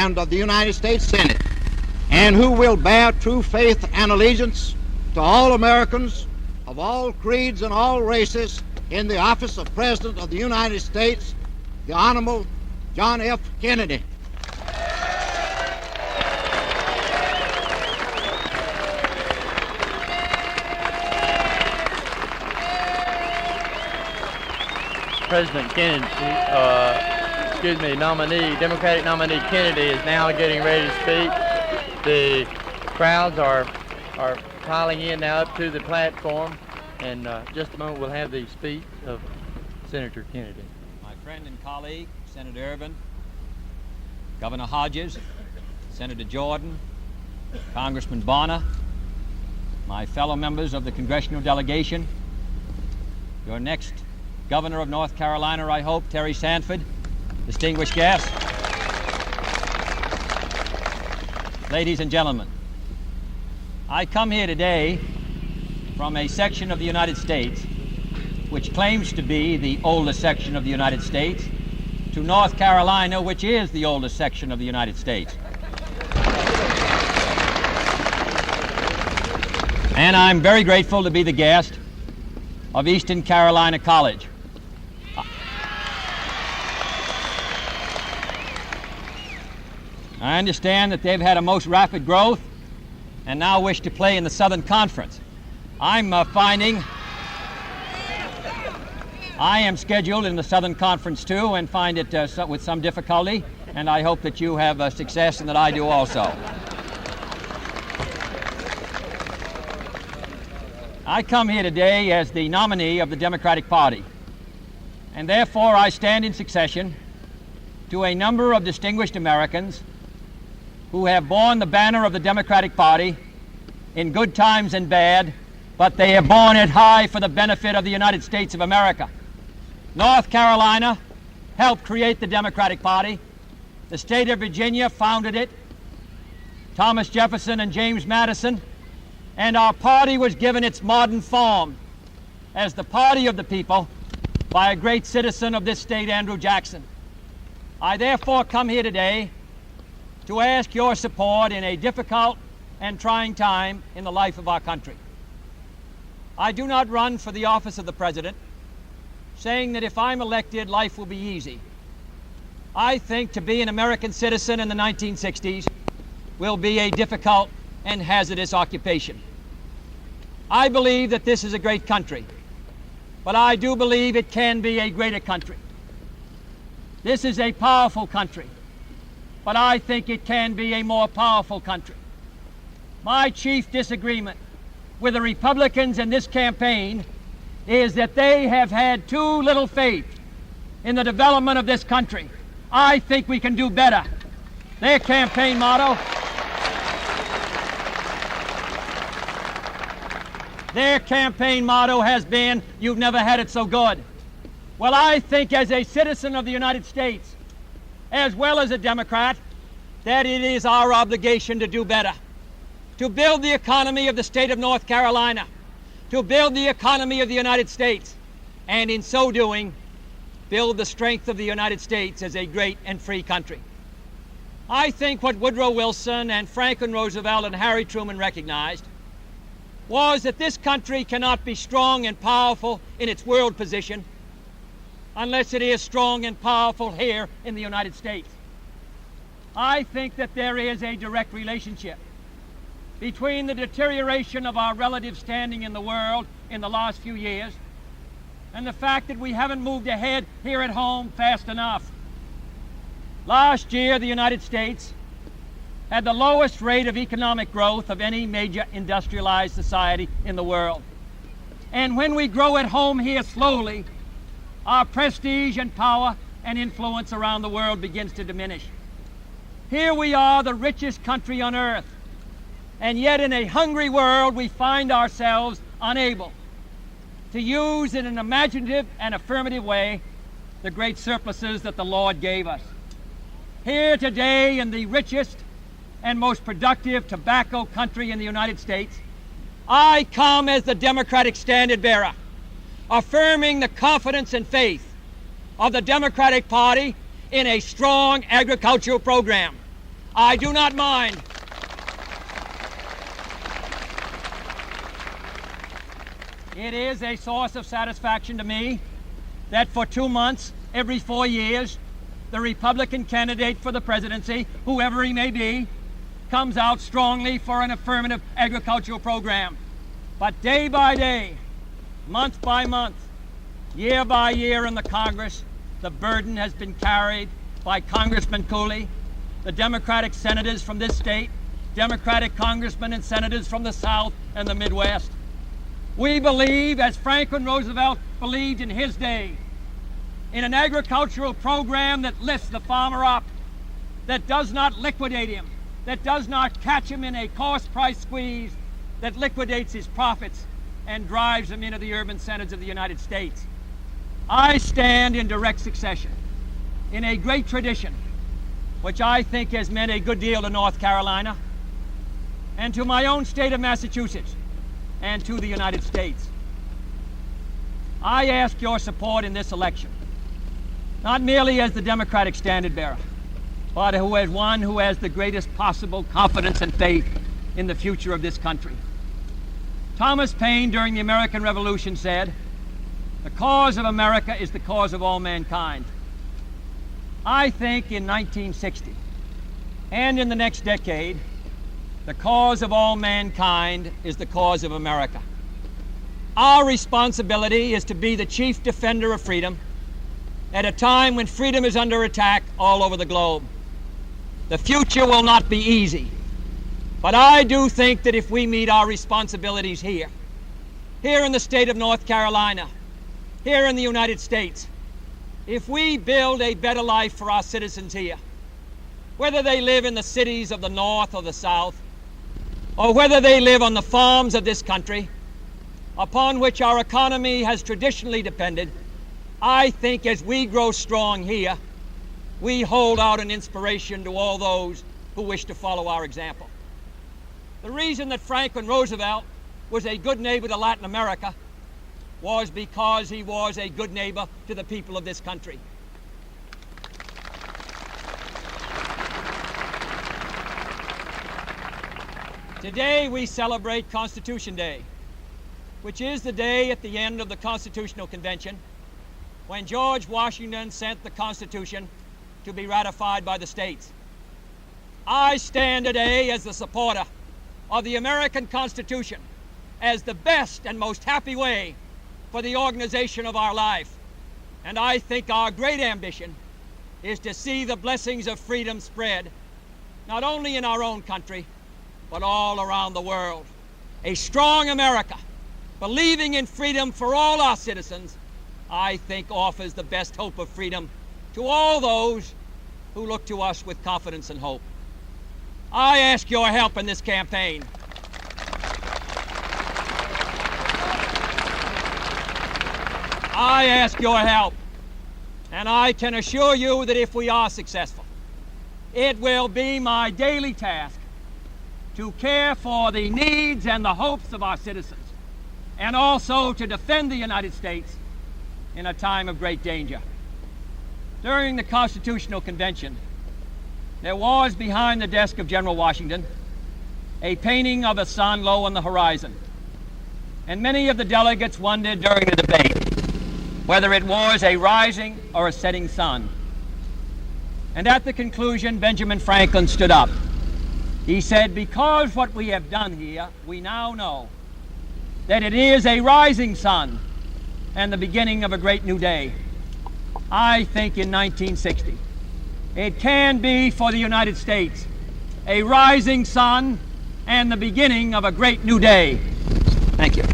and of the United States Senate, and who will bear true faith and allegiance to all Americans of all creeds and all races in the office of President of the United States, the Honorable John F. Kennedy. President Kennedy, Democratic nominee Kennedy is now getting ready to speak. The crowds are piling in now up to the platform, and just a moment we'll have the speech of Senator Kennedy. My friend and colleague, Senator Ervin, Governor Hodges, Senator Jordan, Congressman Bonner, my fellow members of the congressional delegation, your next Governor of North Carolina, I hope, Terry Sanford, distinguished guests, ladies and gentlemen, I come here today from a section of the United States which claims to be the oldest section of the United States, to North Carolina, which is the oldest section of the United States. And I'm very grateful to be the guest of Eastern Carolina College. I understand that they've had a most rapid growth and now wish to play in the Southern Conference. I'm finding I am scheduled in the Southern Conference too, and find it with some difficulty, and I hope that you have success and that I do also. I come here today as the nominee of the Democratic Party, and therefore I stand in succession to a number of distinguished Americans who have borne the banner of the Democratic Party in good times and bad, but they have borne it high for the benefit of the United States of America. North Carolina helped create the Democratic Party. The state of Virginia founded it, Thomas Jefferson and James Madison, and our party was given its modern form as the party of the people by a great citizen of this state, Andrew Jackson. I therefore come here today to ask your support in a difficult and trying time in the life of our country. I do not run for the office of the president, saying that if I'm elected, life will be easy. I think to be an American citizen in the 1960s will be a difficult and hazardous occupation. I believe that this is a great country, but I do believe it can be a greater country. This is a powerful country, but I think it can be a more powerful country. My chief disagreement with the Republicans in this campaign is that they have had too little faith in the development of this country. I think we can do better. Their campaign motto has been, "You've never had it so good." Well, I think as a citizen of the United States, as well as a Democrat, that it is our obligation to do better, to build the economy of the state of North Carolina, to build the economy of the United States, and in so doing, build the strength of the United States as a great and free country. I think what Woodrow Wilson and Franklin Roosevelt and Harry Truman recognized was that this country cannot be strong and powerful in its world position unless it is strong and powerful here in the United States. I think that there is a direct relationship between the deterioration of our relative standing in the world in the last few years and the fact that we haven't moved ahead here at home fast enough. Last year, the United States had the lowest rate of economic growth of any major industrialized society in the world. And when we grow at home here slowly, our prestige and power and influence around the world begins to diminish. Here we are, the richest country on earth, and yet in a hungry world we find ourselves unable to use in an imaginative and affirmative way the great surpluses that the Lord gave us. Here today in the richest and most productive tobacco country in the United States, I come as the Democratic standard bearer, affirming the confidence and faith of the Democratic Party in a strong agricultural program, I do not mind. It is a source of satisfaction to me that for 2 months, every 4 years, the Republican candidate for the presidency, whoever he may be, comes out strongly for an affirmative agricultural program. But day by day, month by month, year by year in the Congress, the burden has been carried by Congressman Cooley, the Democratic senators from this state, Democratic congressmen and senators from the South and the Midwest. We believe, as Franklin Roosevelt believed in his day, in an agricultural program that lifts the farmer up, that does not liquidate him, that does not catch him in a cost price squeeze, that liquidates his profits and drives him into the urban centers of the United States. I stand in direct succession in a great tradition which I think has meant a good deal to North Carolina and to my own state of Massachusetts and to the United States. I ask your support in this election, not merely as the Democratic standard bearer, but as one who has the greatest possible confidence and faith in the future of this country. Thomas Paine, during the American Revolution, said, "The cause of America is the cause of all mankind." I think in 1960 and in the next decade, the cause of all mankind is the cause of America. Our responsibility is to be the chief defender of freedom at a time when freedom is under attack all over the globe. The future will not be easy, but I do think that if we meet our responsibilities here in the state of North Carolina, here in the United States, if we build a better life for our citizens here, whether they live in the cities of the North or the South, or whether they live on the farms of this country, upon which our economy has traditionally depended, I think as we grow strong here, we hold out an inspiration to all those who wish to follow our example. The reason that Franklin Roosevelt was a good neighbor to Latin America was because he was a good neighbor to the people of this country. Today we celebrate Constitution Day, which is the day at the end of the Constitutional Convention when George Washington sent the Constitution to be ratified by the states. I stand today as the supporter of the American Constitution as the best and most happy way for the organization of our life. And I think our great ambition is to see the blessings of freedom spread, not only in our own country, but all around the world. A strong America, believing in freedom for all our citizens, I think offers the best hope of freedom to all those who look to us with confidence and hope. I ask your help in this campaign. I ask your help, and I can assure you that if we are successful, it will be my daily task to care for the needs and the hopes of our citizens, and also to defend the United States in a time of great danger. During the Constitutional Convention, there was behind the desk of General Washington a painting of a sun low on the horizon, and many of the delegates wondered during the debate whether it was a rising or a setting sun. And at the conclusion, Benjamin Franklin stood up. He said, "Because what we have done here, we now know that it is a rising sun and the beginning of a great new day." I think in 1960, it can be for the United States a rising sun and the beginning of a great new day. Thank you.